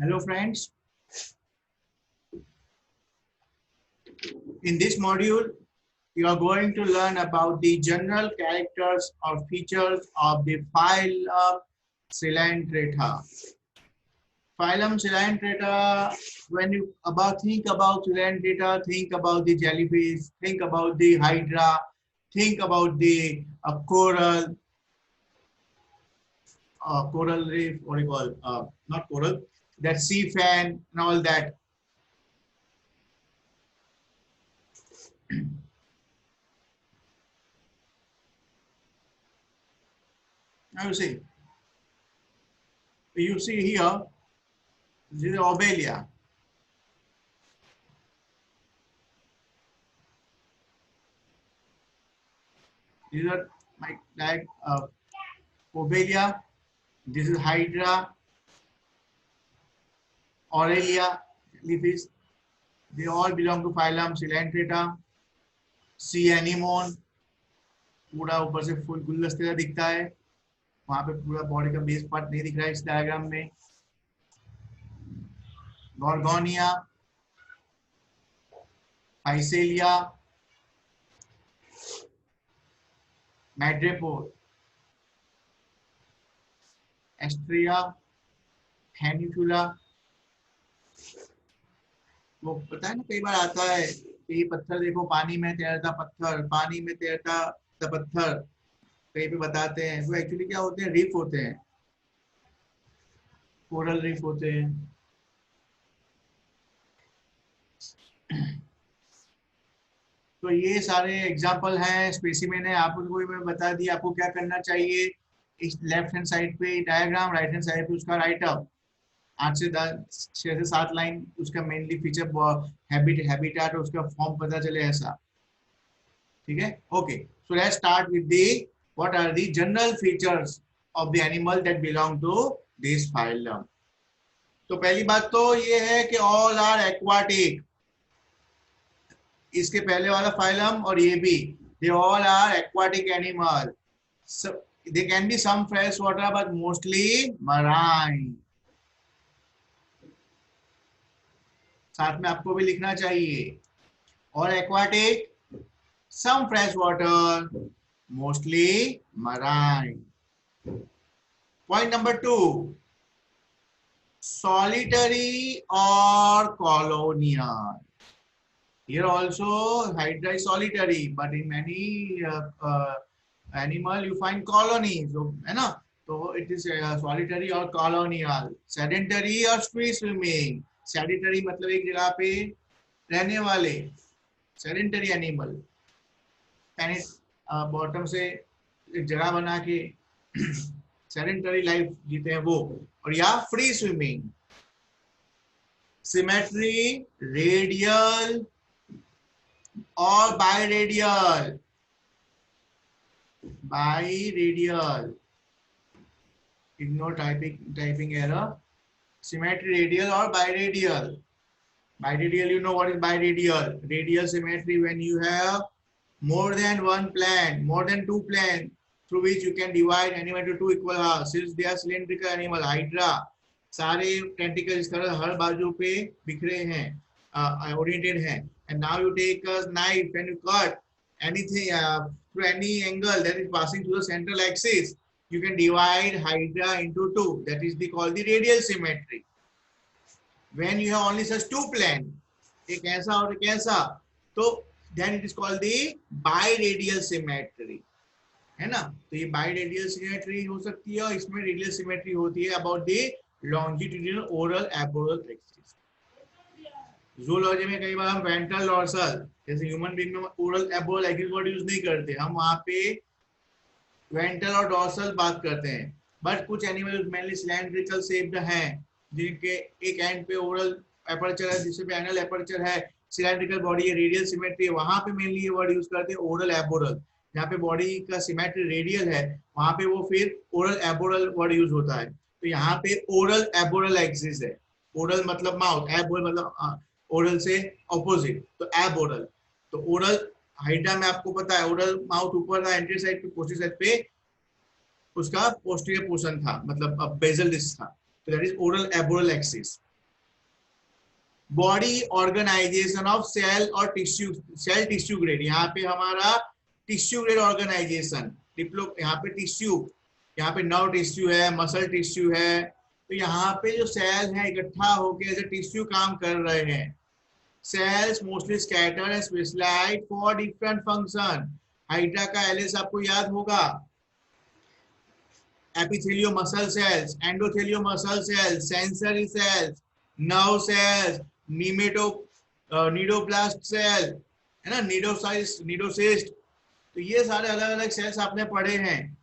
Hello friends, in this module you are going to learn about the general characters or features of the phylum Coelenterata. Phylum Coelenterata, when you think about Coelenterata, think about the jellyfish, think about the hydra, think about the coral reef, what do you call, not coral, that sea fan and all that. Now you see here, this is Obelia. These are like Obelia. This is Hydra, Aurelia, Leafis. They all belong to phylum Coelenterata. Sea anemone, पूरा ऊपर से full गुलदस्ते का दिखता है, वहां पे पूरा बॉडी का बेस पार्ट नहीं दिख रहा है इस डायग्राम में. Gorgonia, Physalia, Madrepore, Astrea, Hanicula. वो पता है ना, कई बार आता है कि ये पत्थर देखो, पानी में तैरता पत्थर, पानी में तैरता पत्थर, कहीं पे बताते हैं. वो एक्चुअली क्या होते हैं, रीफ होते हैं, कोरल रीफ होते हैं. तो ये सारे एग्जांपल हैं, स्पेसिमेन है. आपको मैं बता दिया आपको क्या करना चाहिए. इस लेफ्ट हैंड साइड पे डायग्राम, राइट हैंड साइड पे उसका राइट अप 8 से 10 6 से 7 लाइन, उसका मेनली फीचर, हैबिटेट, उसका फॉर्म पता चले ऐसा. ठीक है, okay. So let's start with the what are the general features of the animal that belong to this phylum. तो पहली बात तो ये है कि ऑल आर एक्वाटिक. इसके पहले वाला फाइलम और ये भी, they all are aquatic animal. They can be some fresh water but mostly marine. साथ में आपको भी लिखना चाहिए, और aquatic, some fresh water, mostly marine. Point number 2, solitary or colonial. Here also Hydra is solitary, but in many animal you find colonies, है ना. तो it is solitary or colonial. Sedentary or free swimming. Sedentary मतलब एक जगह पे रहने वाले, sedentary animal. Bottom से एक जगह बना के सेडेंटरी लाइफ जीते हैं वो. और या फ्री स्विमिंग. सिमेट्री, रेडियल और biradial. Biradial, ignore typing error. Symmetry, radial और biradial. Biradial, you know what is biradial. Radial symmetry when you have more than one plane, more than two planes through which you can divide animal into two equal halves. Since they are cylindrical animal, Hydra, सारे tentacles इस तरह हर बाजू पे बिखरे हैं, oriented हैं. And now you take a knife and you cut anything through any angle that is passing through the central axis. You can divide Hydra into two. That is called the radial symmetry. When you have only such two plane, एक ऐसा और एक ऐसा, तो then it is called the biradial symmetry, है ना. तो ये biradial symmetry हो सकती है, और इसमें radial symmetry होती है about the longitudinal oral aboral axis. Zoology में कई बार हम ventral dorsal, जैसे ह्यूमन बीइंग में oral aboral axis word use नहीं करते, हम वहाँ पे ventral और dorsal बात करते हैं. बट कुछ एनिमल मेनली cylindrical shaped हैं, जिनके एक एंड पे ओरल एपर्चर है, जिससे पे एनल एपर्चर है, सिलेंड्रिकल बॉडी है, रेडियल सिमेट्री है. वहां पे मेनली ये वर्ड यूज करते हैं ओरल एबोरल. जहाँ पे बॉडी का सिमेट्री रेडियल है, वहां पे वो फिर ओरल एबोरल वर्ड यूज होता है. तो यहाँ पे ओरल एबोरल एक्सिस है. ओरल मतलब माउथ, एबोरल मतलब ओरल से ऑपोजिट, तो एबोरल. तो ओरल हाइड्रा में आपको पता है ओरल माउथ ऊपर था, एंटीरियर साइड पे, पोस्टीरियर साइड पे उसका पोस्टीरियर पोर्शन था, मतलब बेजल डिस्क था. So that is oral aboral axis. Body organisation of cell और टिश्यू, सेल टिश्यू ग्रेड, यहाँ पे हमारा टिश्यू ग्रेड ऑर्गेनाइजेशन, डिप्लो यहाँ पे टिश्यू, यहाँ पे नर्व टिश्यू है, मसल टिश्यू है, तो यहाँ पे जो सेल है इकट्ठा होकर एज ए टिश्यू काम कर रहे हैं। Cells mostly scattered and specialised for different function. Hydra का एलिस आपको याद होगा, epithelial muscle cells, endothelial muscle cells, sensory cells, nerve cells, nidoblast cell, है ना, nidocyst, तो ये सारे अलग अलग सेल्स आपने पढ़े हैं।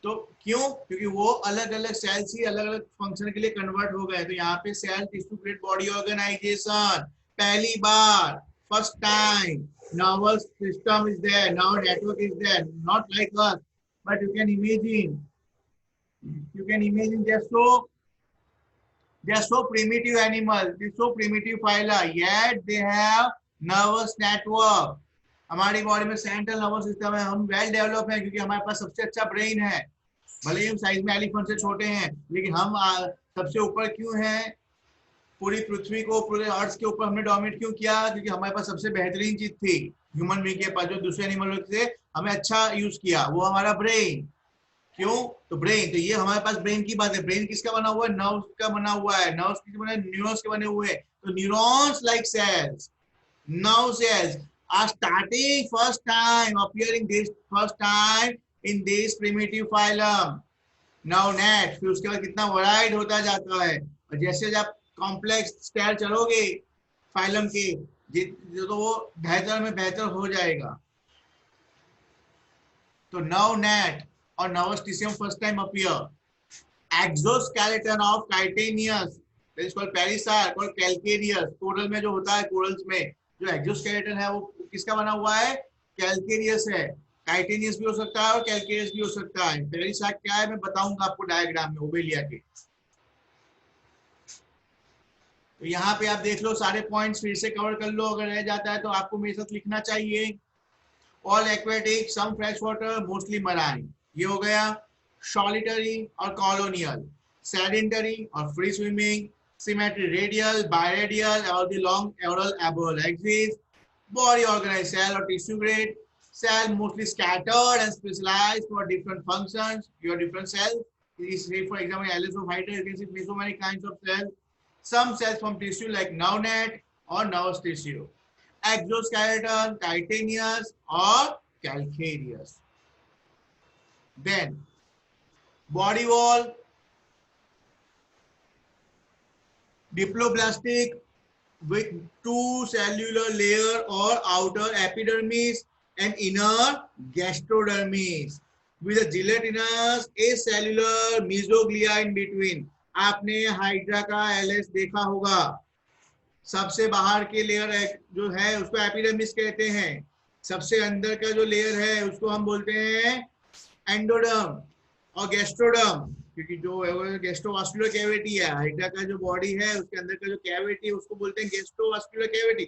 तो क्यों? क्योंकि वो अलग अलग सेल्स ही अलग अलग फंक्शन के लिए कन्वर्ट हो गए। तो यहाँ पे cell tissue grade body organisation, पहली बार, first time, nervous system is there, nerve network is there, not like us, but you can imagine they are so primitive animals, they are so primitive phyla, yet they have nervous network. हमारी body में central nervous system है, हम well develop हैं क्योंकि हमारे पास सबसे अच्छा brain है। भले ही हम साइज में एलिफेंट से छोटे हैं, लेकिन हम सबसे ऊपर क्यों हैं? पूरी पृथ्वी को, पूरे अर्थ के ऊपर हमने डोमिनेट क्यों किया? क्योंकि हमारे पास सबसे बेहतरीन चीज थी ह्यूमन बीइंग के पास, जो दूसरे एनिमल से हमें अच्छा यूज किया, वो हमारा ब्रेन। क्यों? तो ब्रेन, तो ये हमारे पास ब्रेन की बात है। ब्रेन किसका बना हुआ है? नर्व्स का बना हुआ है। नर्व्स किसके बने? न्यूरॉन्स के बने हुए हैं। तो neurons like cells, nerve cells are starting first time appearing this first time in this primitive phylum. Now net, फिर उसके बाद कितना वाइड होता जाता है, और जैसे जब कॉम्प्लेक्स स्टाइल चलोगे फाइलम के, तो वो बेहतर में बेहतर हो जाएगा। तो नर्व नेट और nervous tissue first time appear. Exoskeleton of chitinous, that is called पेरिसार, called calcareous, coral में जो होता है, कोरल्स में जो एक्सोस्केलेटन है वो किसका बना हुआ है? कैल्केरियस है। काइटेनियस भी हो सकता है और कैल्केरियस भी हो सकता है। पेरिसाक क्या है मैं बताऊंगा आपको डायग्राम में ओवेलिया के। तो यहाँ पे आप देख लो, सारे पॉइंट्स फिर से कवर कर लो, अगर रह जाता है तो आपको मेरे साथ लिखना चाहिए। All aquatic, some fresh water, mostly marine, ये हो गया। सॉलिटरी और कॉलोनियल, सेडेंटरी और free swimming, symmetry radial, biradial, or the long oral abral axis. Body organized cell or tissue grade. Cell mostly scattered and specialized for different functions. Your different cells. Say for example, Alice of Hydra, you can see so many kinds of cells. Some cells from tissue like nerve net or nervous tissue. Exoskeleton, chitinous or calcareous. Then body wall, diploblastic with two cellular layer or outer epidermis and inner gastrodermis with a gelatinous acellular mesoglia in between. आपने hydra का LS देखा होगा, सबसे बाहर के layer जो है उसको एपिडर्मिस कहते हैं, सबसे अंदर का जो लेयर है उसको हम बोलते हैं एंडोडर्म और गैस्ट्रोडर्म, क्योंकि जो गैस्ट्रोवास्कुलर कैविटी है, हाइड्रा का जो बॉडी है उसके अंदर का जो कैविटी है उसको बोलते हैं गैस्ट्रोवास्कुलर कैविटी।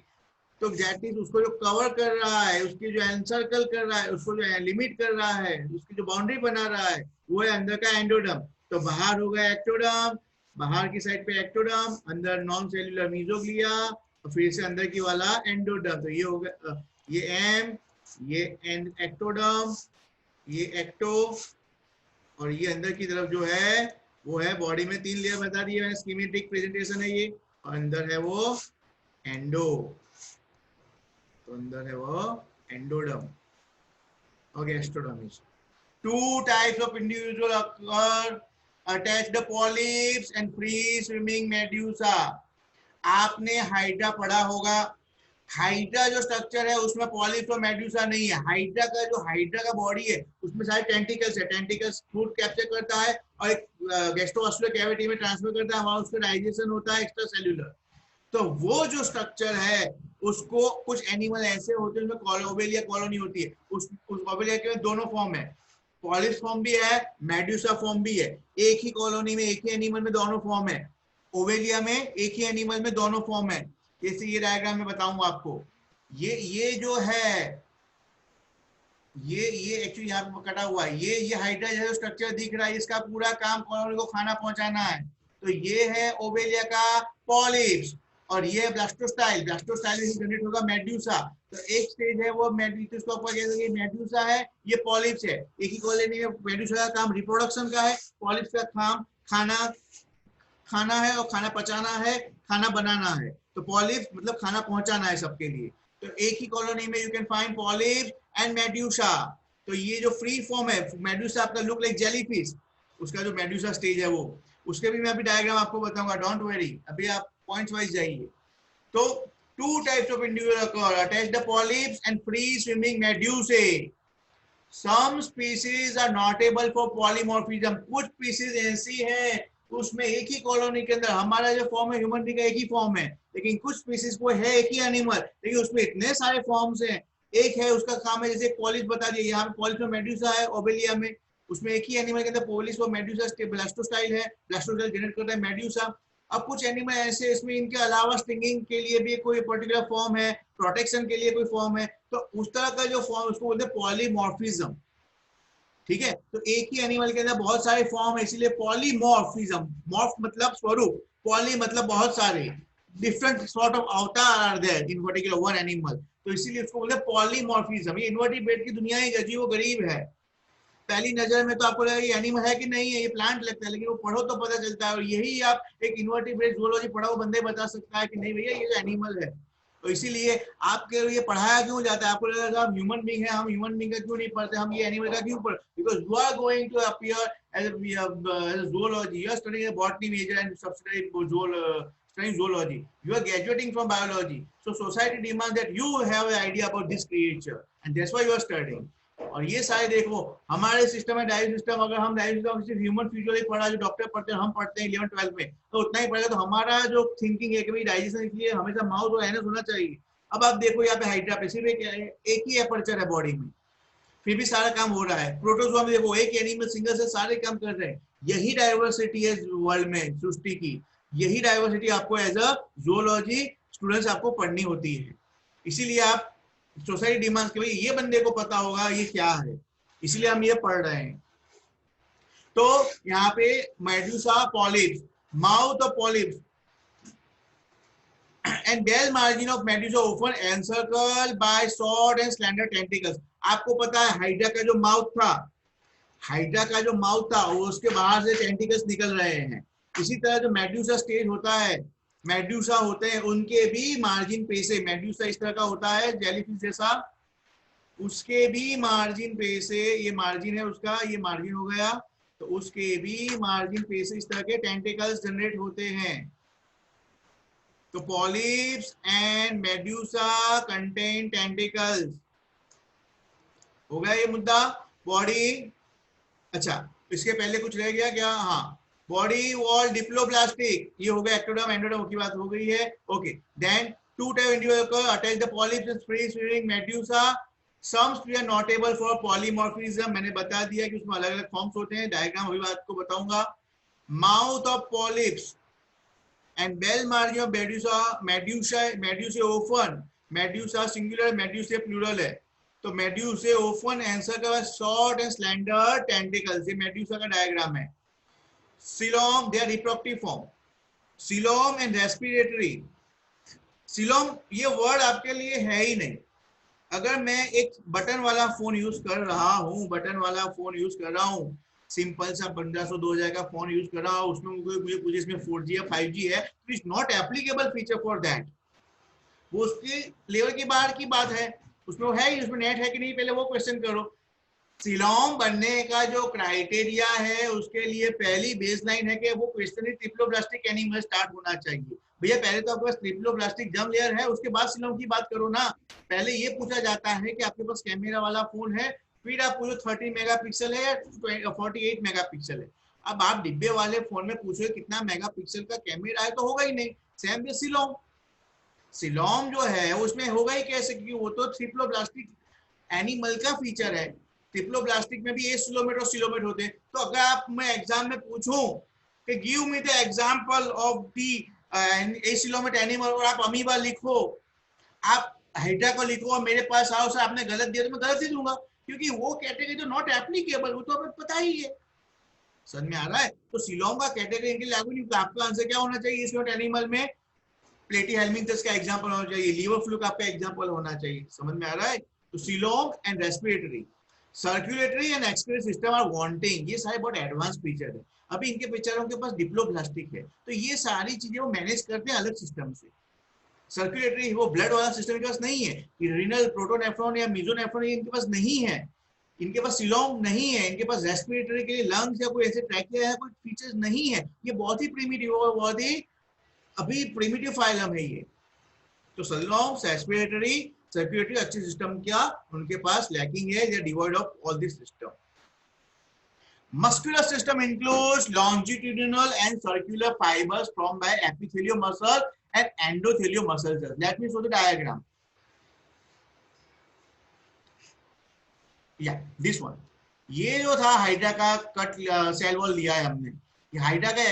तो दैट इज उसको जो कवर कर रहा है, उसकी जो एनसर्कल कर रहा है, उसको जो लिमिट कर रहा है, उसकी जो बाउंड्री बना रहा है, वो है अंदर का एंडोडर्म। तो बाहर हो गया एक्टोडर्म, बाहर की साइड पे एक्टोडर्म, अंदर नॉन सेल्यूलर मीजोग्लिया, और फिर से अंदर की वाला एंडोडर्म। तो ये हो गया, ये एम, ये एक्टोडर्म, ये एक्टो, और ये अंदर की तरफ जो है वो है बॉडी में 3 लेयर बता दिए मैंने, स्कीमेटिक प्रेजेंटेशन है ये, और अंदर है वो एंडो, तो अंदर है वो एंडोडर्म और gastrodermis. 2 types of individual occur, attached polyps and free swimming medusa. आपने हाइड्रा पढ़ा होगा, हाइड्रा जो स्ट्रक्चर है उसमें पॉलिप्स और मेड्यूसा नहीं है। हाइड्रा का बॉडी है उसमें सारे टेंटिकल्स है, टेंटिकल्स फूड कैप्चर करता है और एक गैस्ट्रोवास्कुलर कैविटी में ट्रांसफर करता है, वहां उसका डाइजेशन होता है एक्स्ट्रा सेल्यूलर। तो वो जो स्ट्रक्चर है उसको, कुछ एनिमल ऐसे होते हैं उसमें ओवेलिया कॉलोनी होती है, उस ओवेलिया के दोनों फॉर्म है, पॉलिप्स फॉर्म भी है, मेड्यूसा फॉर्म भी है। एक ही कॉलोनी में, एक ही एनिमल में दोनों फॉर्म है। ओवेलिया में एक ही एनिमल में दोनों फॉर्म है, जैसे ये डायग्राम में बताऊंगा आपको। ये जो है ये एक्चुअली यहाँ पे कटा हुआ है, ये हाइड्रा जो स्ट्रक्चर दिख रहा है, इसका पूरा काम कॉलोनी को खाना पहुंचाना है। तो ये है ओवेलिया का पॉलिप्स, और ये ब्लास्टोस्टाइल, ब्लास्टोस्टाइल में जनरेट होगा मेड्यूसा। तो एक स्टेज है वो मेड्यूसा है, ये पॉलिप्स है। एक ही कॉलोनी में मेड्यूसा का काम रिप्रोडक्शन का है, पॉलिप्स का काम खाना है और खाना पचाना है, खाना बनाना है। तो पॉलिप्स मतलब खाना पहुंचाना है सबके लिए। तो एक ही कॉलोनी में you can find polyps and medusa. तो ये जो फ्री फॉर्म है मेड्यूसा, आपका लुक लाइक जेलीफिश, उसका जो मेड्यूसा स्टेज है वो, उसके भी मैं अभी डायग्राम आपको बताऊंगा, डोंट वरी, अभी आप पॉइंट्स वाइज जाइए। तो two types of individual occur, attached polyps and free swimming medusae. Some species are notable for polymorphism. कुछ स्पीसीज ऐसी है उसमें एक ही कॉलोनी के अंदर हमारा जो फॉर्म है ह्यूमन बीइंग का एक ही फॉर्म है, लेकिन कुछ स्पीसीज को है एक ही एनिमल, लेकिन उसमें इतने सारे फॉर्म्स हैं। एक है उसका काम है, जैसे पॉलिप्स बता दिए, यहाँ पे पॉलिप्स में मेड्यूसा है, ओबेलिया में, उसमें एक ही एनिमल के अंदर पॉलिप्स और मेड्यूसा ब्लास्टोस्टाइल है, ब्लास्टोस्टाइल जनरेट करता है मेड्यूसा। अब कुछ एनिमल ऐसे इसमें इनके अलावा स्टिंगिंग के लिए भी कोई पर्टिकुलर फॉर्म है, प्रोटेक्शन के लिए कोई फॉर्म है, तो उस तरह का जो फॉर्म उसको बोलते हैं पॉलीमॉर्फिज्म। ठीक है, तो एक ही एनिमल के अंदर बहुत सारे फॉर्म है, इसीलिए पॉलीमॉर्फिज्म। मॉर्फ मतलब स्वरूप, पॉली मतलब बहुत सारे, different sort of avatar are there in particular one animal, तो इसीलिए उसको बोलते हैं पॉलीमॉर्फिज्म। ये इन्वर्टिब्रेट की दुनिया ही अजीब व गरीब है। पहली नजर में तो आपको लगेगा ये एनिमल है कि नहीं है, ये प्लांट लगता है, लेकिन वो पढ़ो तो पता चलता है। और यही आप एक इन्वर्टिब्रेट ज़ूलॉजी पढ़ा हुआ बंदे बता सकता है कि नहीं भैया ये जो एनिमल है। तो इसीलिए आपके लिए पढ़ाया क्यों जाता है, आपको लगेगा हम ह्यूमन बीइंग है, हम ह्यूमन बीइंग का क्यों नहीं पढ़ते, हम ये एनिमल का क्यों पढ़, because you are going to appear as zoology, you are studying a botany major and subsidise studying zoology, you are graduating from biology, so society demands that you have an idea about this creature and that's why you are studying. और ये सारे देखो हमारे system है digest system, अगर हम digest system सिर्फ human physiology पढ़ा जो डॉक्टर पढ़ते हैं, हम पढ़ते हैं 11 12 में, तो उतना ही पढ़ेगा, तो हमारा जो थिंकिंग है कि भाई डाइजेशन इसलिए हमेशा माउथ और एनस होना चाहिए। अब आप देखो यहाँ पे हाइड्रा पे सिर्फ एक ही एपर्चर है बॉडी में, फिर भी सारा काम हो रहा है। प्रोटोजोआ में देखो एक एनिमल सिंगल से सारे काम कर रहे हैं। यही डाइवर्सिटी है वर्ल्ड में, सृष्टि की, यही डाइवर्सिटी आपको एज अ ज़ूलॉजी स्टूडेंट्स आपको पढ़नी होती है। इसीलिए आप सोसाइटी डिमांड्स के भाई ये बंदे को पता होगा ये क्या है, इसीलिए हम ये पढ़ रहे हैं। तो यहाँ पे Medusa polyps, mouth of polyps and bell margin of medusa often encircled by short and slender tentacles. आपको पता है हाइड्रा का जो माउथ था, हाइड्रा का जो माउथ था वो उसके बाहर से टेंटिकल्स निकल रहे हैं। इसी तरह जो मेडुसा स्टेज होता है, मेडुसा होते हैं उनके भी मार्जिन पे से, मेडुसा इस तरह का होता है जेलीफिश जैसा, उसके भी मार्जिन पे से, ये मार्जिन है उसका, ये मार्जिन हो गया, तो उसके भी मार्जिन पे से इस तरह के टेंटिकल्स जनरेट होते हैं। तो polyps and medusa contain tentacles. हो गया ये मुद्दा बॉडी। अच्छा, इसके पहले कुछ रह गया क्या? हाँ, बॉडी वॉल डिप्लोब्लास्टिक, ये हो गया एक्टोडर्म एंडोडर्म की बात हो गई है। Okay, then two type individual attach the polyps and free swimming medusa, some species are notable for polymorphism, मैंने बता दिया कि उसमें अलग अलग फॉर्म्स होते हैं, डायग्राम अभी आपको बताऊंगा। Mouth of polyps and bell margin of medusa often, medusa singular, medusa plural है, तो medusa often आंसर का short and slender tentacles, ये medusa का डायग्राम है। coelom, they are reproductive form, coelom and respiratory। coelom ये word आपके लिए है ही नहीं। अगर मैं एक बटन वाला फोन यूज कर रहा हूँ, बटन वाला फोन यूज कर रहा हूँ, सिंपल सा 1500-2000 का फोन यूज कर रहा हूँ, उसमें मुझे कुछ इसमें 4G या 5G है, तो it's not applicable feature for that, वो उसके लेवल की बाहर की बात है। उसमें वो है ही, उसमें नेट है कि नहीं, पहले वो क्वेश्चन करो। सिलोम बनने का जो क्राइटेरिया है उसके लिए पहली बेसलाइन है कि वो क्वेश्चन ट्रिप्लोब्लास्टिक एनिमल स्टार्ट होना चाहिए। भैया पहले तो आपके पास ट्रिप्लोब्लास्टिक जर्म लेयर है, उसके बाद सिलोम की बात करो ना। पहले ये पूछा जाता है कि आपके पास कैमरा वाला फोन है, फिर आप पूछो 30 मेगापिक्सल है या 48 मेगापिक्सल है। अब आप डिब्बे वाले फोन में पूछो कितना मेगापिक्सल का कैमरा है, तो होगा ही नहीं। सेम सिलोम, सिलोम जो है उसमें होगा ही कैसे, क्योंकि वो तो ट्रिप्लोब्लास्टिक एनिमल का फीचर है। ट्रिप्लोब्लास्टिक में भी एसिलोमेट और सिलोमेट होते हैं। तो अगर आप मैं एग्जाम में पूछूं कि give me the example of the acoelomate animal, और आप अमीबा लिखो, आप हाइड्रा को लिखो और मेरे पास आओ सर आपने गलत दिया, तो मैं गलत ही दूंगा, क्योंकि वो कैटेगरी तो नॉट एप्लीकेबल, वो तो हमें पता ही है। समझ में आ रहा है? तो सिलोम का कैटेगरी इनके लागू नहीं। आपका आंसर क्या होना चाहिए इस एनिमल में? प्लेटीहेल्मिंथस का एग्जांपल होना चाहिए, लीवर फ्लूक आपका एग्जांपल होना चाहिए। समझ में आ रहा है? तो coelom and respiratory, circulatory and excretory system are wanting, ये सारे बहुत एडवांस फीचर है। अभी इनके बेचारों के पास डिप्लोप्लास्टिक है, तो ये सारी चीजें वो मैनेज करते हैं अलग सिस्टम से। सर्कुलेटरी वो ब्लड वाला सिस्टम इनके पास नहीं है, रीनल प्रोटोनेफ्रॉन या मीजोनेफ्रॉन इनके पास नहीं है, इनके पास सीलोंग नहीं है, इनके पास रेस्पिरेटरी के लिए लंग्स या कोई ऐसे ट्रैकिया है, कोई फीचर्स नहीं है। ये बहुत ही प्रिमिटिव और बहुत ही अभी प्रिमिटिव फाइलम है ये। तो सीलोंग, रेस्पिरेटरी, सर्कुलेटरी अच्छे सिस्टम क्या उनके पास लैकिंग है, they are devoid of all this system. Muscular system includes longitudinal and circular fibers formed by epithelial muscle and endothelial muscle cells. Let me show the diagram. Yeah, this one. ये जो था hydra का cut cell wall लिया है हमने। ये hydra का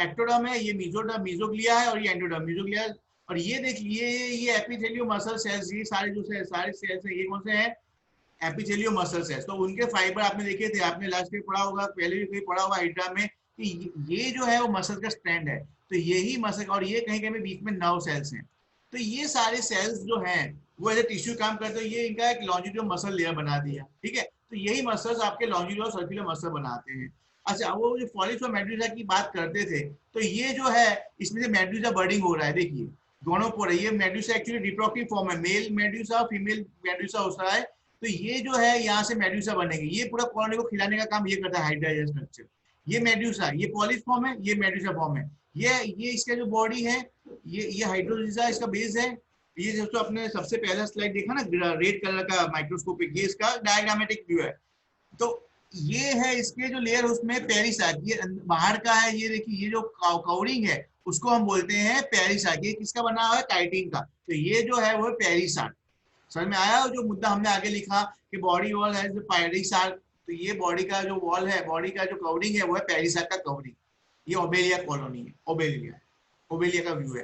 ectoderm है, ये मीजोग्लिया है और ये एंडोडर्म मीजोग्लिया। और ये देखिए ये एपिथेलियो मसल सेल्स, ये सारे जो सारे सेल्स हैं ये कौन से हैं? एपिथेलियो मसल सेल्स। तो उनके फाइबर आपने देखे थे, आपने लास्ट में पढ़ा होगा, पहले भी कहीं पढ़ा होगा हाइड्रा में कि ये जो है वो मसल का स्ट्रैंड है। तो यही मसल, और ये कहीं कहीं बीच में नर्व सेल्स हैं। तो ये सारे सेल्स जो हैं वो एज टिश्यू काम करते हैं। ये इनका एक लॉन्जिट्यूडल मसल लेयर बना दिया, ठीक है। तो यही मसल्स आपके लॉन्जिट्यूडल सर्कुलर मसल बनाते हैं। अच्छा, वो जो फॉलिक्स और मेडुला की बात करते थे, तो ये जो है इसमें से मेडुला बर्डिंग हो रहा है, देखिए दोनों पर। ये मेडुला एक्चुअली रिप्रोडक्टिव फॉर्म है, मेल मेडुला फीमेल मेडुला होता है। तो ये जो है यहाँ से मेडुसा बनेगी, ये पूरा कॉलोनी को खिलाने का काम ये करता है हाइड्रा जैसा स्ट्रक्चर। ये मेडुसा, ये पॉलिश फॉर्म है, ये मेडुसा फॉर्म है। ये इसका जो बॉडी है, ये हाइड्रोलिसा इसका बेस है। ये जो तो अपने सबसे पहला स्लाइड देखा ना रेड कलर का माइक्रोस्कोपिक, ये इसका डायग्रामेटिक व्यू है। तो ये है इसके जो लेयर उसमें पेरिसाइट, ये बाहर का है। ये देखिए ये जो कवरिंग है उसको हम बोलते हैं पेरिसाइट। ये किसका बना हुआ है? काइटिन का। तो ये जो है वो पेरिसाइट। समझ में आया जो मुद्दा हमने आगे लिखा कि बॉडी वॉल है जो पेरिसाइट। तो ये बॉडी का जो वॉल है, बॉडी का जो कवरिंग है वो है पेरिसाइट का कवरिंग। ये ओबेलिया कॉलोनी है, ओबेलिया का व्यू है।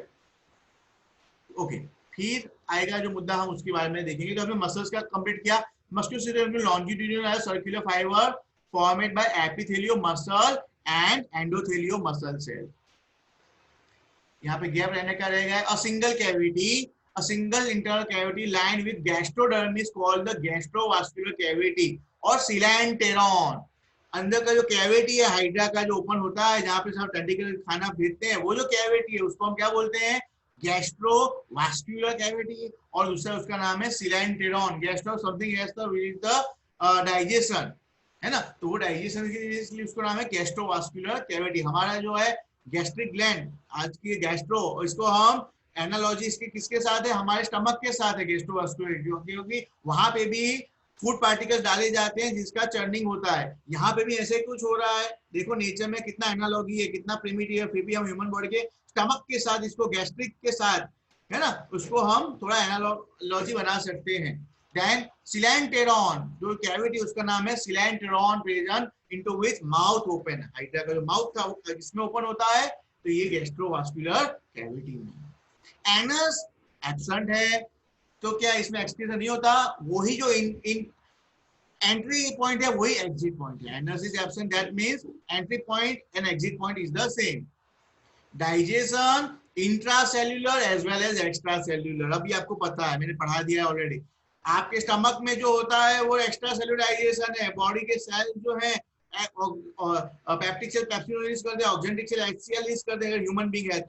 ओके, फिर आएगा जो मुद्दा हम उसके बारे में देखेंगे। तो हमने मसल्स का कंप्लीट किया। मस्कुलर सिस्टम में longitudinal circular fibre formed by epithelio muscle and endothelio muscle cell. यहाँ पे गैप रहने का रहेगा। A single cavity, a single internal cavity lined with gastroderm is called the gastrovascular cavity और सिलेंटेरॉन। अंदर का जो कैविटी है हाइड्रा का जो ओपन होता है, जहाँ पे सब टेंटिकल खाना भेजते हैं, वो जो कैविटी है उसको हम क्या बोलते हैं? Gastrovascular cavity. और दूसरा उसका नाम है coelenteron. Gastro something has the digestion, है ना। तो वो डाइजेशन के लिए उसका नाम है गैस्ट्रोवास्कुलर कैविटी। हमारा जो है गैस्ट्रिक ग्लैंड, आज की गैस्ट्रो, इसको हम एनालॉजी इसके किसके साथ है? हमारे स्टमक के साथ है गैस्ट्रोवास्कुलर, क्योंकि वहां पे भी फूड पार्टिकल्स डाले जाते हैं जिसका चर्निंग होता है। यहाँ पे भी ऐसे कुछ हो रहा है। देखो नेचर में कितना एनालॉजी है, कितना प्रिमिटिव है, फिर भी हम ह्यूमन बॉडी के स्टमक के साथ, इसको गैस्ट्रिक के साथ, है ना, उसको हम थोड़ा एनालॉजी बना सकते हैं। देन सिलेंटेरॉन जो कैविटी, उसका नाम है coelenteron present into which mouth open. Hydra का जो माउथ था जिसमें ओपन होता है, तो ये गैस्ट्रोवास्कुलर कैविटी में। एनस एब्सेंट है, तो क्या इसमें एक्सक्रीशन नहीं होता? वही जो इन एंट्री पॉइंट है वही एग्जिट पॉइंट है। Anus is absent, that means entry point and exit point is the same. Digestion intracellular as well as extra cellular, अभी आपको पता है, मैंने पढ़ा दिया है ऑलरेडी। आपके स्टमक में जो होता है वो एक्स्ट्रा सेल्युलर डाइजेशन है। बॉडी के सेल जो है पेप्टिक सेल पेप्सिन रिलीज कर दे, ऑक्जेंटिक सेल एचसीएल रिलीज कर दे, अगर ह्यूमन बीइंग है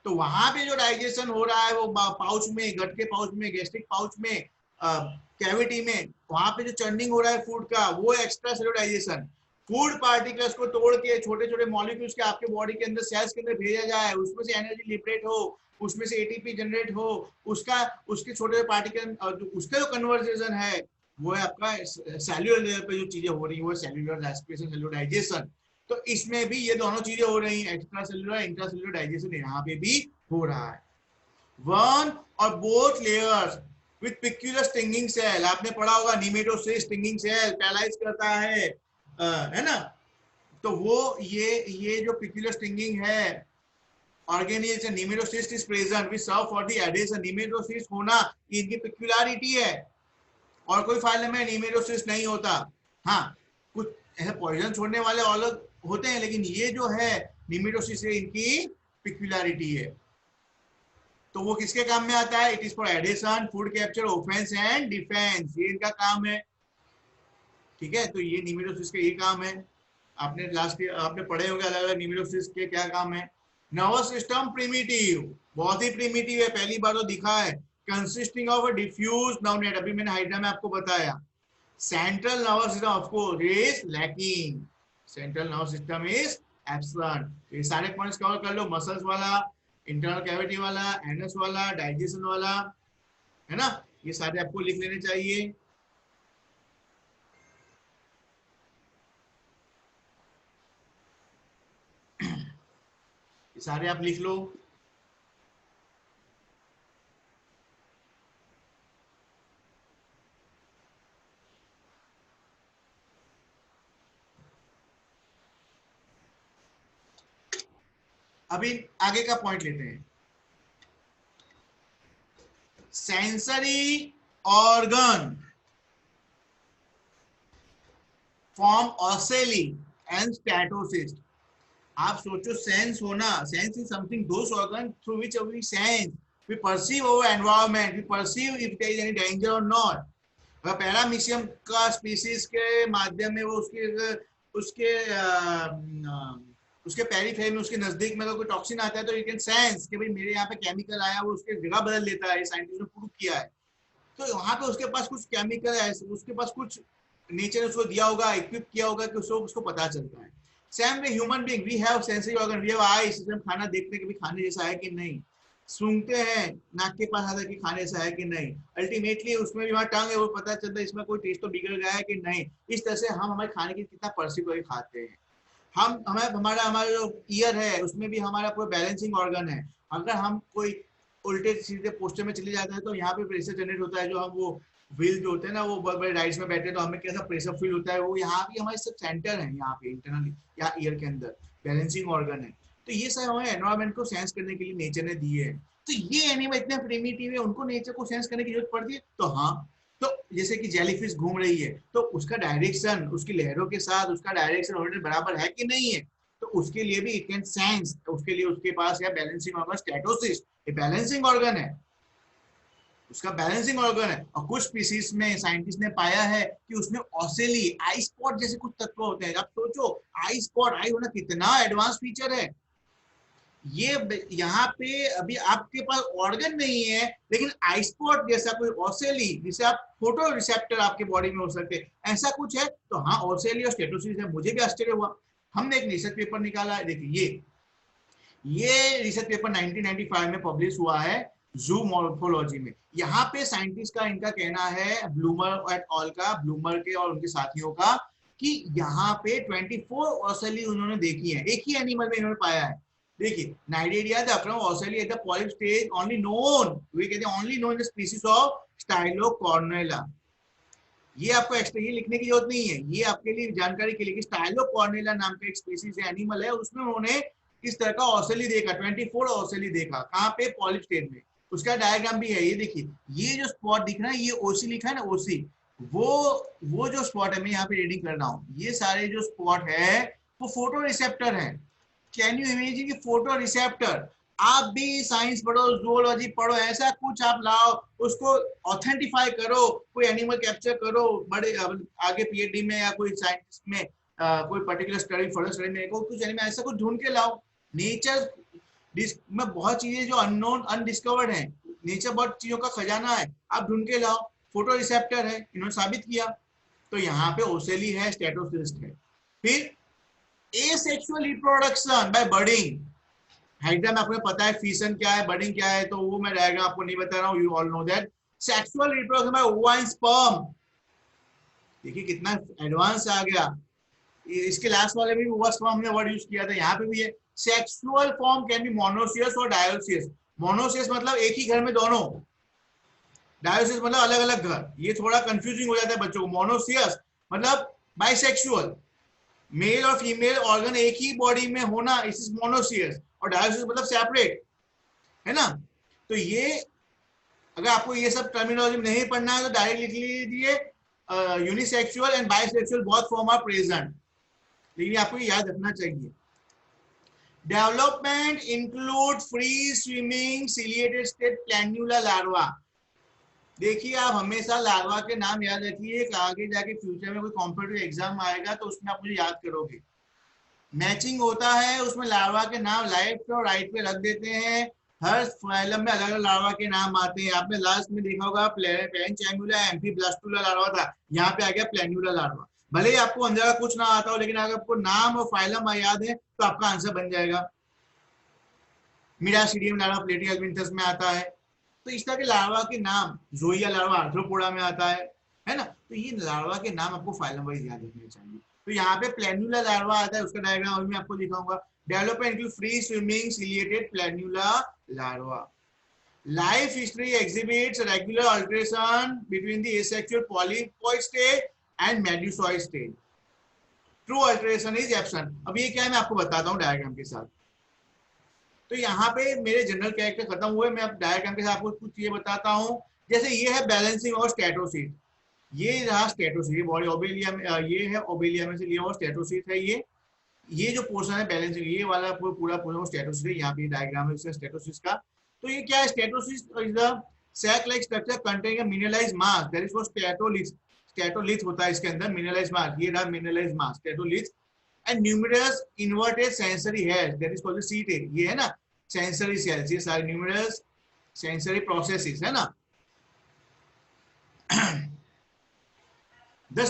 तो वहां पे जो डाइजेशन हो रहा है वो पाउच में, गट के पाउच में, गैस्ट्रिक पाउच में, कैविटी में, वहां पे जो चर्निंग हो रहा है फूड का, वो extra cellular digestion. Food particles को तोड़ के छोटे छोटे मॉलिक्यूल्स के आपके बॉडी के अंदर, सेल्स के अंदर भेजा जाए, उसमें से एनर्जी लिबरेट हो, उसमें से एटीपी जनरेट हो, उसके छोटे पार्टिकल, उसका जो कन्वर्जेशन है वो है आपका सेल्युलर लेवल पे जो चीजें हो रही है वो सेल्युलर रेस्पिरेशन, सेल्युलर डाइजेशन। तो इसमें भी ये दोनों चीजें हो रही हैं, extra cellular intra cellular digestion यहाँ पे भी हो रहा है। वन और both layers with peculiar stinging cell, आपने पढ़ा होगा निमेटोसिस स्टिंगिंग सेल पैरालाइज करता है ना। तो वो ये जो पिक्युलर स्टिंगिंग है organelles and nematocyst is present which serve for the adhesion. Nematocyst होना इनकी पिक्युलरिटी है, और कोई फाइलम में निमेटोसिस्ट नहीं होता। हाँ, कुछ ऐसे पॉइजन छोड़ने वाले अलग होते हैं, लेकिन ये जो है निमेटोसिस इनकी पिक्युलरिटी है। तो वो किसके काम में आता है? It is for adhesion, food capture, offence and defence, ये इनका काम है। ठीक है, तो ये निमेटोसिस का ये काम है। आपने लास्ट ईयर आपने पढ़े होंगे अलग अलग निमेटोसिस के क्या काम है। नर्वस सिस्टम प्रिमिटिव, बहुत ही प्रिमिटिव है, पहली बार तो दिखा है। Consisting of a diffuse nerve net, अभी मैंने हाइड्रा में आपको बताया। Central nervous system of course is lacking, central nervous system is absent. ये सारे पॉइंट्स कवर कर लो, मसल्स वाला, इंटरनल कैविटी वाला, एनएस वाला, डाइजेशन वाला, है ना, ये सारे आपको लिख लेने चाहिए। ये सारे आप लिख लो। अभी आगे का पॉइंट लेते हैं। Sensory organ form ocelli and statocyst. आप सोचो, सेंस होना, sense is something those organ through which we sense, we perceive our environment, we perceive if there is any danger और नॉट। पैरामीशियम का स्पीसीज के माध्यम में वो उसके उसके उसके पेरिफेरी में, उसके नजदीक में अगर कोई टॉक्सिन आता है तो यू कैन सेंस कि भाई मेरे यहाँ पे केमिकल आया, वो उसके जगह बदल देता है, साइंटिस्ट ने प्रूव किया है। तो वहां पे उसके पास कुछ केमिकल है, उसके पास कुछ नेचर ने उसको दिया होगा, इक्विप किया होगा कि उसको पता चलता है। Same way human being, we have sensory organ, we have eyes, हम खाना देखते हैं कि खाने जैसा है कि नहीं, सूंघते हैं, नाक के पास आता है कि खाने जैसा है कि नहीं, अल्टीमेटली उसमें भी वहां टंग है, वो पता चलता है इसमें कोई टेस्ट तो बिगड़ गया है कि नहीं। इस तरह से हम हमारे खाने की कितना परसीव करके खाते हैं। हम हमें हमारा जो ईयर है उसमें भी हमारा पूरा बैलेंसिंग ऑर्गन है। अगर हम कोई उल्टे सीधे पोस्टर में चले जाते हैं तो यहाँ पे प्रेशर जनरेट होता है, जो हम वो व्हील जो होते हैं ना, वो बड़े बड़े राइड्स में बैठे तो हमें कैसा प्रेशर फील होता है, वो यहाँ भी हमारे सब सेंटर है, यहाँ पे इंटरनली या ईयर के अंदर बैलेंसिंग ऑर्गन है। तो ये सब हमें एनवायरमेंट को सेंस करने के लिए नेचर ने दिए है। तो ये एनिमल इतने प्रिमिटिव है, उनको नेचर को सेंस करने की जरूरत पड़ती है। तो हाँ, तो जैसे कि जेलीफिश घूम रही है तो उसका डायरेक्शन, उसकी लहरों के साथ उसका डायरेक्शन ऑलरेडी बराबर है कि नहीं है, तो उसके लिए भी इट कैन सेंस, उसके लिए उसके पास है बैलेंसिंग ऑर्गन स्टेटोसिस्ट, ये बैलेंसिंग ऑर्गन है, उसका बैलेंसिंग ऑर्गन है। और कुछ स्पीसीज में साइंटिस्ट ने पाया है कि उसमें ऑसेली, आई स्पॉट जैसे कुछ तत्व होते हैं। आप सोचो, आई स्पॉट, आई होना कितना एडवांस फीचर है। ये यहाँ पे अभी आपके पास ऑर्गन नहीं है, लेकिन आई स्पॉट जैसा कोई ऑसेली, जिसे आप फोटो रिसेप्टर आपके बॉडी में हो सकते हैं, ऐसा कुछ है। तो हाँ, ऑसेली और स्टेटोसिस है। मुझे भी आश्चर्य हुआ। हमने एक रिसर्च पेपर निकाला है, देखिए ये रिसर्च पेपर 1995 में पब्लिश हुआ है जू मॉर्फोलॉजी में। यहाँ पे साइंटिस्ट का, इनका कहना है, ब्लूमर एट ऑल का, ब्लूमर के और उनके साथियों का, कि यहाँ पे 24 ऑसेली उन्होंने देखी है, एक ही एनिमल में इन्होंने पाया है। देखिए, नाइडेरिया द अक्रम ocelli at the polyp stage only known, वी कहते हैं only known the species of stylocoronella. ये आपको एक्स्ट्रा ये लिखने की जरूरत नहीं है, ये आपके लिए जानकारी के लिए कि स्टाइलोकॉर्नेला नाम का एक स्पीशीज है, एनिमल है, उसमें उन्होंने इस तरह का ऑसेली देखा, 24 ऑसेली देखा। कहाँ पे? पॉलिप स्टेज में। उसका डायग्राम भी है, ये देखिए, ये जो स्पॉट दिख रहा है, ये ओसी लिखा है ना, ओसी, वो जो स्पॉट है, मैं यहाँ पे रीडिंग कर रहा हूँ, ये सारे जो स्पॉट है वो फोटो रिसेप्टर है। कैन यू इमेजिन कि फोटो रिसेप्टर, आप भी साइंस पढ़ो, जूलॉजी पढ़ो, ऐसा कुछ आप लाओ, उसको ऑथेंटिफाई करो, कोई एनिमल कैप्चर करो, बड़े आगे पीएचडी में या कोई साइंटिस्ट में कोई पर्टिकुलर स्टडी, फर्दर स्टडी में कुछ एनिमल ऐसा कुछ ढूंढ के लाओ। नेचर में बहुत चीजें जो अननोन, अनडिस्कवर्ड है, नेचर बहुत चीजों का खजाना है, आप ढूंढ के लाओ। फोटो रिसेप्टर है, इन्होंने साबित किया। तो यहाँ पे ओसेली है, स्टेटोसिस्ट है। फिर एसेक्सुअल रिप्रोडक्शन बाय बर्डिंग। हाइड्रा में आपको पता है फिशन क्या है, बर्डिंग क्या है, तो वो मैं डायग्राम आपको नहीं बता रहा हूँ, you all know that. Sexual reproduction by ओवा एंड स्पर्म, देखिए कितना एडवांस आ गया। इसके लास्ट वाले में भी ओवा स्पर्म हमने वर्ड यूज किया था, यहाँ पे भी है। Sexual form can be monoecious और डायोसियस। मोनोसियस मतलब एक ही घर में दोनों, डायोसिस मतलब अलग अलग घर। ये थोड़ा कंफ्यूजिंग हो जाता है बच्चों को। मोनोसियस मतलब बाइसेक्सुअल, मेल और फीमेल ऑर्गन एक ही बॉडी में होना, इस मोनोसियस। और डायोसिस मतलब सेपरेट, है ना। तो ये, अगर आपको ये सब टर्मिनोलॉजी नहीं पढ़ना है तो डायरेक्ट लिख लीजिए, unisexual and bisexual both form are present, लेकिन आपको ये याद रखना चाहिए। Development include free swimming ciliated state planula larva. देखिए आप हमेशा लार्वा के नाम याद रखिए, आगे जाके फ्यूचर में कोई कॉम्पिटिटिव एग्जाम आएगा तो उसमें आप मुझे याद करोगे। मैचिंग होता है उसमें, लार्वा के नाम लेफ्ट और राइट पे रख देते हैं। हर फाइलम में अलग अलग लार्वा के नाम आते हैं। आपने लास्ट में देखा होगा पेरेंचैंगुला एम्फीब्लास्टुला लार्वा था, यहाँ पे आ गया प्लैन्युला लार्वा। भले ही आपको अंदर का कुछ ना आता हो, लेकिन अगर आपको नाम और फाइलम याद है तो आपका आंसर बन जाएगा। मिरासीडियम लार्वा प्लेटियल्मिंथस में आता है। तो इस तरह के लार्वा के नाम, जोइया लार्वा आर्थ्रोपोडा में आता है ना। तो ये लार्वा के नाम आपको फाइलम वाइज याद रखने चाहिए। तो यहाँ पे प्लैन्युला लार्वा आता है, उसका डायग्राम अभी मैं आपको दिखाऊंगा। Development include free swimming ciliated planula larva. Life history exhibits regular alteration between the asexual polypoid stage and medusoid stage. True alteration is absent. अब ये क्या है मैं आपको बताता हूँ डायग्राम के साथ। तो यहाँ पे मेरे जनरल कैरेक्टर खत्म हुए, मैं अब डायग्राम के साथ आपको कुछ चीजें बताता हूँ। जैसे ये है बैलेंसिंग और स्टेटोसीट, ये रहा स्टेटोसीट, बॉडी ओबेलिया में, ये है ओबेलिया में से लिया हुआ स्टेटोसीट है। ये जो पोर्शन है बैलेंसिंग, ये वाला पूरा पूरा स्टेटोसीट है। यहाँ पे डायग्राम है स्टेटोसीट का। तो ये क्या है, statocyst is the sac like structure containing a mineralised mass, that is for statolith. Statolith होता है इसके अंदर मिनरलाइज्ड मास, ये रहा mineralised mass statolith. And numerous inverted sensory hairs, that is called the seat. ये है ना सेंसरी सेल्स, ये सारे न्यूमरस सेंसरी प्रोसेसेस है ना। The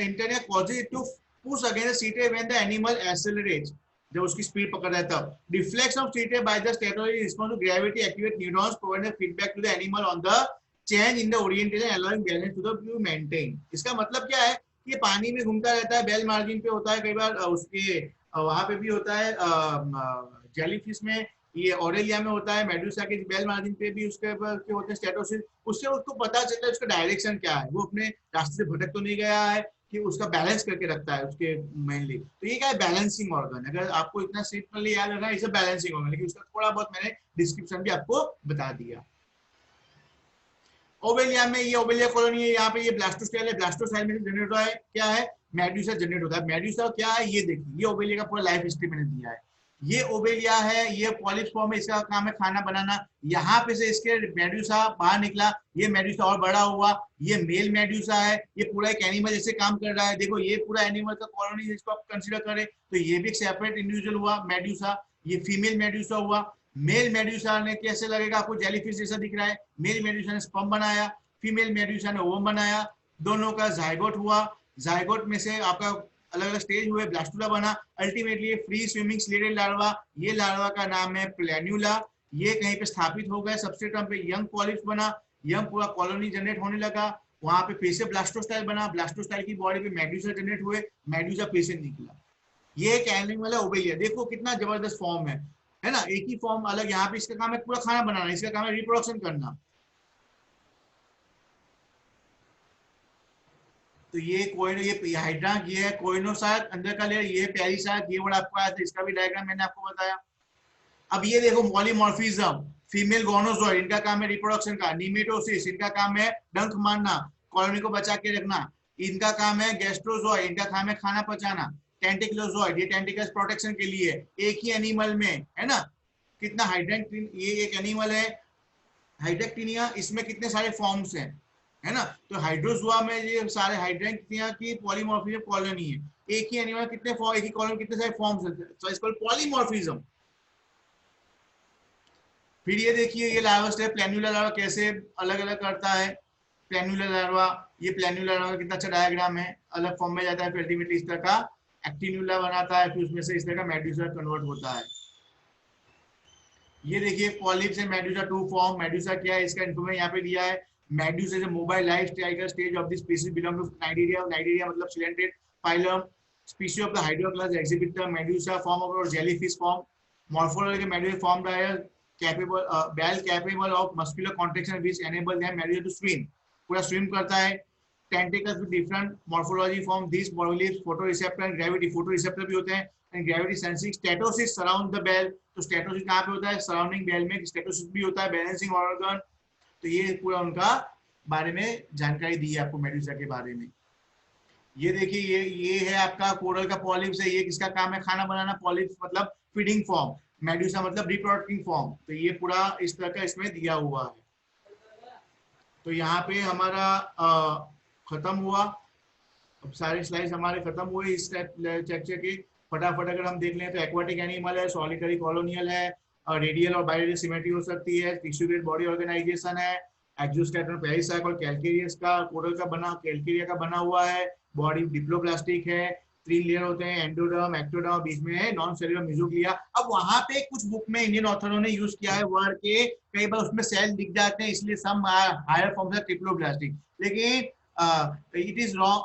antenna causes it to push against the setae when the animal accelerates. जब उसकी speed पकड़ता है तब deflection of setae by the statoid response to gravity activate neurons providing feedback to the animal on the change in the orientation allowing balance to the maintain। इसका मतलब क्या है, ये पानी में घूमता रहता है, बेल मार्जिन पे होता है, कई बार उसके वहां पे भी होता है जेलीफिश में, ये ऑरेलिया में होता है, मेडुसा के बेल मार्जिन पे भी उसके होते हैं स्टेटोसिस। उससे उसको पता चलता है उसका डायरेक्शन क्या है, वो अपने रास्ते से भटक तो नहीं गया है, कि उसका बैलेंस करके रखता है उसके मेनली। तो ये क्या है, बैलेंसिंग ऑर्गन। अगर आपको इतना सिंपली याद रखना है, इसे बैलेंसिंग ऑर्गन, लेकिन उसका थोड़ा बहुत मैंने डिस्क्रिप्शन भी आपको बता दिया। ओबेलिया में ये ओबेलिया कॉलोनी है, यहाँ पे ये ब्लास्टोस्टाइल है, ब्लास्टोस्टाइल में जनरेट होता है क्या है, मेडुसा जनरेट होता है। मेडुसा क्या है ये देखिए, ये ओबेलिया का पूरा लाइफ हिस्ट्री मैंने दिया है। ये ओबेलिया है, ये पॉलिप्स फॉर्म है, इसका काम है खाना बनाना। यहाँ पे से इसके मेडुसा बाहर निकला, ये मेडुसा और बड़ा हुआ, ये मेल मेडुसा है, ये पूरा एक एनिमल जैसे काम कर रहा है। देखो ये पूरा एनिमल का कॉलोनी जिसको आप कंसीडर करें, तो ये भी एक सेपरेट इंडिविजुअल हुआ मेडुसा। ये फीमेल मेडुसा हुआ। मेल मेडुसा ने कैसे लगेगा आपको, जेलीफिश जैसा दिख रहा है। मेल मेडुसा ने स्पर्म बनाया, फीमेल मेडुसा ने ओवम बनाया, दोनों का जाइगोट हुआ। जाइगोट में से आपका अलग अलग स्टेज हुए, ब्लास्टुला बना। Ultimately free swimming slitted larva, ये लार्वा का नाम है प्लैन्युला। ये कहीं पे स्थापित हो गए सबसे टर्म पे, यंग पॉलिप्स बना, यंग पूरा कॉलोनी जनरेट होने लगा। वहां पे फिर से ब्लास्टोस्टाइल बना, ब्लास्टोस्टाइल की बॉडी पे मेडुसा जनरेट हुए, मेडुसा फिर से निकला। ये एक एनिमल है ओबेलिया, देखो कितना जबरदस्त फॉर्म है ना, एक ही फॉर्म अलग। यहाँ पे इसका काम है पूरा खाना बनाना, इसका काम है रिप्रोडक्शन करना। तो ये कोई ये हाइड्रा, ये है कोइनोसाइट अंदर का लेयर, ये पेरिसाइट, ये वर्ड आपको आया था, इसका भी डायग्राम मैंने आपको बताया। अब ये देखो पॉलीमॉर्फिज्म, फीमेल गोनोजोइड, इनका काम है रिप्रोडक्शन का। निमेटोसिस, इनका काम है डंक मारना, कॉलोनी को बचा के रखना। इनका काम है गैस्ट्रोजोइड, इनका काम है खाना पचाना। टेंटिकुलोजोइड, ये टेंटिकल्स प्रोटेक्शन के लिए। एक ही एनिमल में है ना कितना हाइड्रेक्टिन, ये एक एनिमल है हाइड्रेक्टिनिया, इसमें कितने सारे फॉर्म्स हैं है ना। तो हाइड्रोजोआ में ये सारे हाइड्रेक्टिनिया की पॉलीमॉर्फिज्म कॉलोनी है। एक ही एनिमल कितने एक ही कॉलोनी कितने सारे फॉर्म्स हैं, सो इसको पॉलीमॉर्फिज्म। फिर ये देखिए ये लार्वा स्टेप प्लैन्युलर लार्वा कैसे अलग अलग करता है। प्लैन्युलर लार्वा, ये प्लैन्युलर लार्वा कितना अच्छा डायग्राम है, अलग फॉर्म में जाता है, फिर अल्टीमेटली इस तरह का एक्टिन्यूला बनाता है, फिर उसमें से इस तरह का मेडुसा कन्वर्ट होता है। ये देखिए पॉलिप से मेडुसा टू फॉर्म। मेडुसा क्या है इसका इन्फॉर्मेशन यहाँ पे दिया है। Medusa is a mobile life style stage of this species belong to cnidaria. Cnidaria मतलब coelenterate phylum, species of the hydra class exhibit the medusa form of और jellyfish form. Morphology medusa form है capable bell capable of muscular contraction which enable them medulla to swim, पूरा swim करता है। tentacles with different morphology form these polyps photoreceptor and gravity, photoreceptor भी होते हैं and gravity sensing statocyst surround the bell। तो statocyst कहाँ पे होता है, surrounding bell में statocyst भी होता है, balancing organ। तो ये पूरा उनका बारे में जानकारी दी है आपको मेडुसा के बारे में। ये देखिए, ये है आपका कोरल का पॉलिप्स है। ये किसका काम है? खाना बनाना। पॉलिप्स मतलब फीडिंग फॉर्म, मेडुसा मतलब रिप्रोडक्टिंग फॉर्म। तो ये पूरा इस तरह का इसमें दिया हुआ है। तो यहाँ पे हमारा खत्म हुआ। अब सारे स्लाइड्स हमारे खत्म हुए इस चर्चा के। फटाफट अगर हम देख लें तो एक्वाटिक एनिमल है, सॉलिटरी कॉलोनियल है, रेडियल और बायोरेडियल सिमेट्री हो सकती है, टिश्यूलेट बॉडी ऑर्गेनाइजेशन है, एक्सोस्केलेटन पेरिसाइक और कैलकेरियस का कोरल का बना कैलकेरिया का बना हुआ है, बॉडी डिप्लोप्लास्टिक है, 3 लेयर होते हैं, एंडोडर्म, एक्टोडर्म, बीच में है नॉन सेल्युलर मेसोग्लिया। अब वहां पे कुछ बुक में इंडियन ऑथरों ने यूज किया है वर्ड के, कई बार उसमें सेल दिख जाते हैं, इसलिए some higher forms of triploblastic, लेकिन it is wrong.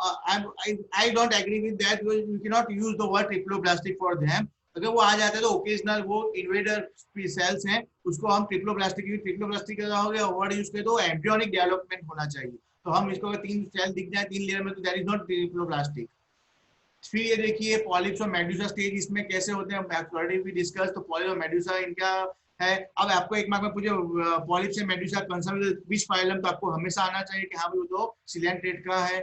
I don't agree with that. You cannot use the word triploblastic for them. अगर वो आ जाता है तो ओकेजनल वो इन्वेडर सेल्स हैं, उसको हम ट्रिप्लोप्लास्टिक का हो गया वर्ड यूज करें तो एम्ब्रियोनिक डेवलपमेंट होना चाहिए। तो हम इसको अगर 3 सेल दिख जाए 3 लेयर में तो दैट इज नॉट ट्रिप्लोप्लास्टिक। फिर ये देखिए पॉलिप्स और मेडुसा स्टेज इसमें कैसे होते हैं, ऑलरेडी भी डिस्कस। तो पॉलिप्स और मेडुसा इनका है। अब आपको एक मार्क में पूछे पॉलिप्स से मेडुसा कंसर्न विच फाइलम, तो आपको हमेशा आना चाहिए कि हाँ वो तो सिलेंट्रेट का है।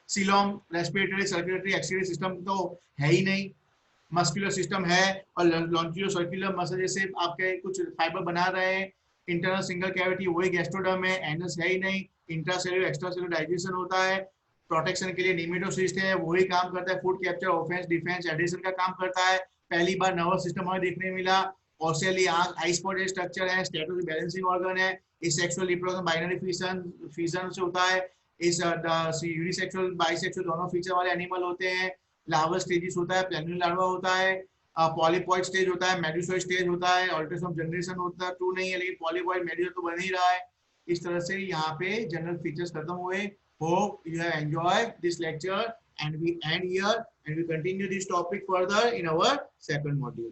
Coelom respiratory circulatory excretory system तो है ही नहीं। मस्कुलर सिस्टम है और लॉन्जियो सर्कुलर मसल जैसे आपके कुछ फाइबर बना रहे हैं। इंटरनल सिंगल कैविटी वही गैस्ट्रोडर्म है, एनस है ही नहीं। इंट्रासेलुलर एक्स्ट्रासेलुलर डाइजेशन होता है। प्रोटेक्शन के लिए निमेटोसिस्ट है, वही काम करता है। Food capture, offence, defence, adhesion का काम करता है। पहली बार नर्वस सिस्टम हमें देखने मिला। ऑसेली आंख, आई स्पॉट स्ट्रक्चर है, स्टेटस बैलेंसिंग ऑर्गन है। इस सेक्सुअल रिप्रोडक्शन बाइनरी फिजन से होता है। इस यूनिसेक्सुअल बाइसेक्सुअल दोनों फीचर वाले एनिमल होते हैं। लार्वा स्टेजेस होता है, प्लेनुलर लार्वा होता है, पॉलीपॉइड स्टेज होता है, मेडुसॉइड स्टेज होता है, अल्ट्रेशन ऑफ जनरेशन होता है, ट्रू नहीं है लेकिन पॉलीपॉइड मेडुसा तो बन ही रहा है। इस तरह से यहाँ पे जनरल फीचर्स खत्म हुए। Hope you have enjoyed this lecture and we end here and we continue this topic further in our second module.